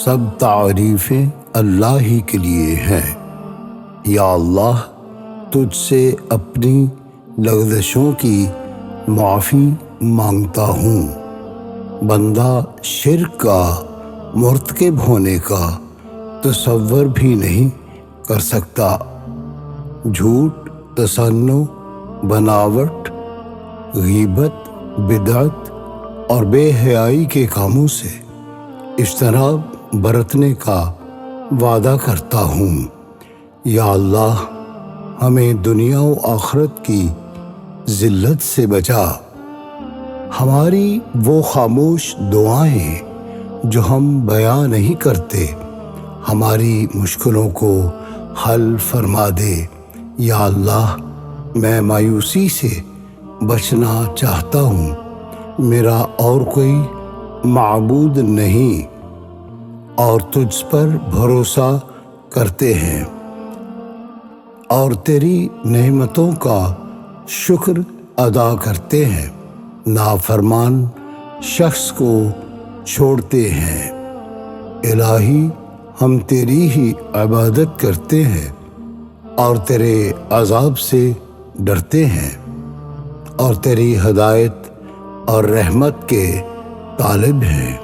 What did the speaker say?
سب تعریفیں اللہ ہی کے لیے ہیں۔ یا اللہ، تجھ سے اپنی لغزشوں کی معافی مانگتا ہوں۔ بندہ شرک کا مرتکب ہونے کا تصور بھی نہیں کر سکتا۔ جھوٹ، تصنع، بناوٹ، غیبت، بدعت اور بے حیائی کے کاموں سے اجتناب برتنے کا وعدہ کرتا ہوں۔ یا اللہ، ہمیں دنیا و آخرت کی ذلت سے بچا۔ ہماری وہ خاموش دعائیں جو ہم بیان نہیں کرتے، ہماری مشکلوں کو حل فرما دے۔ یا اللہ، میں مایوسی سے بچنا چاہتا ہوں۔ میرا اور کوئی معبود نہیں اور تجھ پر بھروسہ کرتے ہیں اور تیری نعمتوں کا شکر ادا کرتے ہیں۔ نافرمان شخص کو چھوڑتے ہیں۔ الہی، ہم تیری ہی عبادت کرتے ہیں اور تیرے عذاب سے ڈرتے ہیں اور تیری ہدایت اور رحمت کے طالب ہیں۔